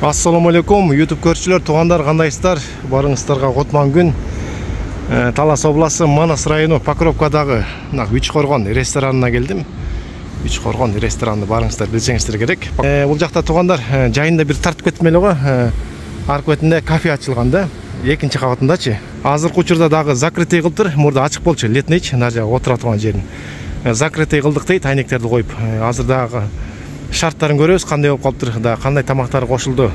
Assalamu алейкум, YouTube көрчүлөр, туугандар, кандайсыздар? Барыңыздарга котман күн. Талас обласы Манас району Покровкадагы Үчкоргон ресторанына келдим. Үчкоргон ресторанды барыңыздар билсеңиздер керек. Бул жакта туугандар жайында бир тартып кеттим эле го. Аркы бетинде кафе ачылган да, экинчи кабатындачы. Азыркы учурда дагы закрытый кылдыр, мурда ачык болчу, летнейчи, нар жагы отура турган жерин. Закрытый кылдык дейт, айнектерди коюп. Азыр дагы шарттарын көрөбүз, кандай болуп калыптыр, да кандай тамактар кошулду.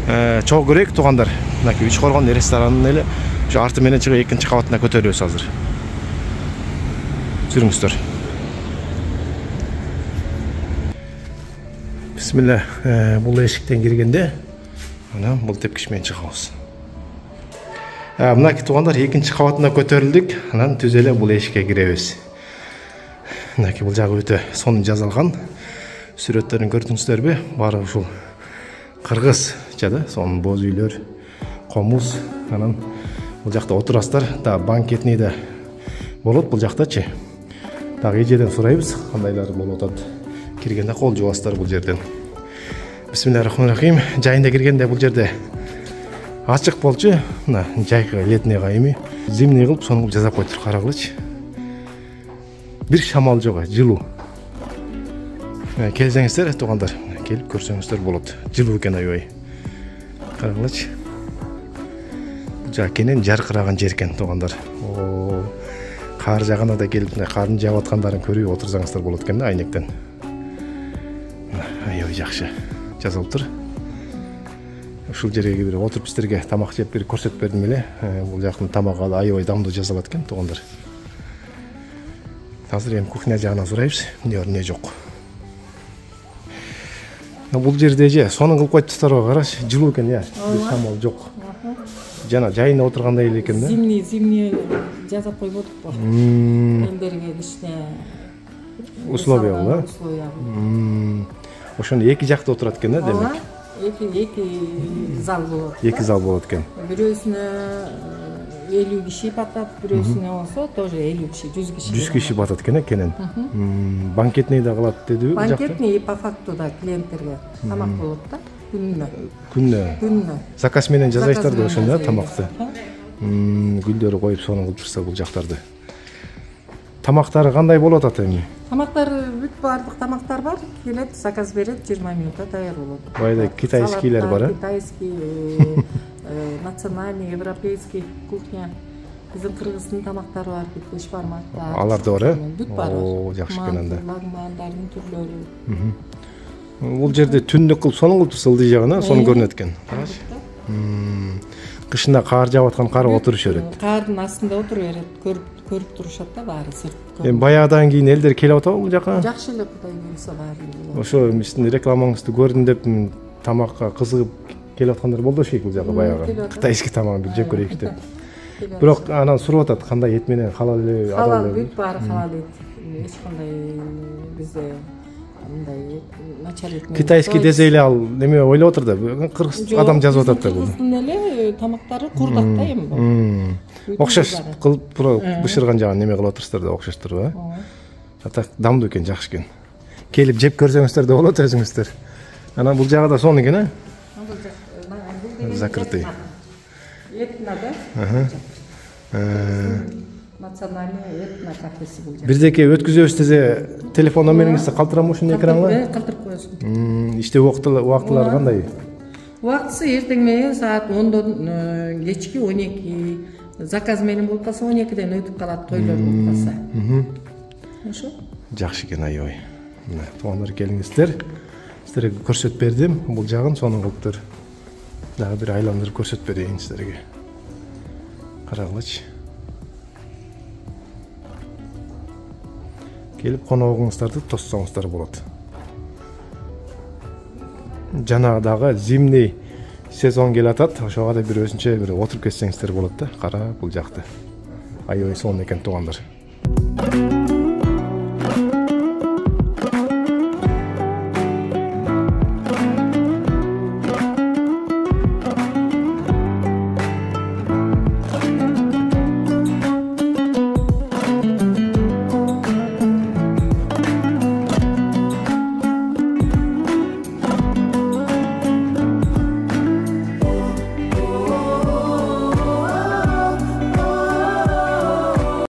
Чогуу көрөйүк туугандар. Мынакей Үчкоргон ресторанынын эле ушу арты менен чыгып экинчи кабатына көтөрүбүз азыр. Жүрүңүздөр. Бисмилла, бул эшиктен киргенде мына бул тепкич менен чыгабыз. Мынакей туугандар экинчи кабатына көтөрүлдүк, анан түз эле бул эшикке киребиз. Мынакей бул жагы өтө сонун жасалган. Сүрөттөрүн көрдүңүздөрбү? Баары ушул кыргыз жада, сонун боз үйлөр, комуз, анан бул жакта отурасыздар, да банкетный да болот бул жактачы. Дагы эжеден сурайбыз, кандайлар болуп атат. Киргенде кол жуасыздар бул жерден. Бисмиллахиррахманиррахим. Жайында киргенде бул жерде ачык болчу, мына жайкы летнийга эми зимний кылып сону жасап коюптур, карагылычы. Бир шамал жок, жылуу. Келсеңиздер, туугандар, келип көрсөңүздөр болот. Жылуу экен аябай. Карагылычы. Бул жак кенен жаркыраган жер экен, туугандар. Кар жаганда да келип, кардын жаап аткандарын көрүп отурсаңыздар болот экен да, айнектен. Аябай жакшы жасалыптыр. Ушул жерге бир отуруп сиздерге тамак жеп бир көрсөтүп бердим эле. Бул жактын тамагы аябай дамдуу жасалат экен, туугандар. Азыр эми кухня жагынан сурайбыз, эмне бар, эмне жок. Бул жерде же сонун кылып коюптур, караш, жылуу экен, я. Бир шамал жок. Жана жайына отургандай эле экен да. Зимний жасап койбодукпу. Элдерге кичине условия да. Ошондо эки жакта отурат экен да, демек. Эки зал болот. Эки зал болот экен. Бирөөсүнө 50 киши батат, бирөөсүнө болсо тоже 50 киши, 100 киши. 100 киши батат экен, кенен. Банкетный да кылат дедиби? Банкетный по факту да клиенттерге тамак болот да, күнүнө. Заказ менен жасайсыздар да ошондо тамакты. Гүлдөрү коюп сонун кылып турса бул жактарды. Тамактары кандай болот ата эми? Тамактары бүт баардык тамактар бар. Келет, заказ берет, 20 минутта даяр болот. Байда китайскийлер бар, китайский, национальный, европейский кухня. Биздин кыргыздын тамактары бар, беш бармак. Алар да бар, бүт бар. Жакшы экен анда. Лагмандардын түрлөрү. Бул жерде түндүк кылып сонун кылып турса ылдый жагына сонун көрүнөт экен. Кышында кар жаап аткан кар отурушу берет. Кардын астында отуруп берет, көрүп турушат да баары сырт. Эми баягыдан кийин элдер келип атабы бул жака? Жакшы эле, Кудай буйруса баары. Ошо сиздин рекламаңызды көрдүм деп тамакка кызыгып келип аткандар болду экен бул жака баягы. Кытайский тамагын бир жеп көрөйүк деп. Бирок анан суруп атат, кандай эт менен халал эле, халал бүт баары халал эт. Эч кандай бизде мындай начар эт. Китайский десе эле ал неме ойлоп отур да, кыргыз адам жазып атат да бул. Кыргыздын эле тамактары курдак да эми бул. Окшош кылып бышырган жагын неме кылып отурсуздар да, окшоштур, Так дамдуу экен, жакшы экен. Келип жеп көрсөңүздөр да болот өзүңүздөр. Анан бул жагы да сонун экен, закрытый. Этно да? Национальный этно кафеси бул жак. Бирдеке өткүзөбүз десе, телефон номериңизди калтырамы ушунун экранга? Калтырып коесуң. Иштөө убактылары кандай? Убактысы эртең менен саат 10дон кечки 12. Заказ менен болуп калса 12ден өтүп калат, тойлор болуп калса. Ошо. Жакшы экен аябай. Мына туугандар келиңиздер. Сиздерге көрсөтүп бердим. Бул жагын сонун кылыптыр. Дагы бир айландырып көрсөтүп берейин сиздерге. Карагылычы. Келип коногуңуздарды тоссоңуздар болот. Жанагы зимний сезон келе атат, ошого да бир өзүнчө бир отуруп кетсеңиздер болот да. Кара бул жакты. Аябай сонун экен туугандар.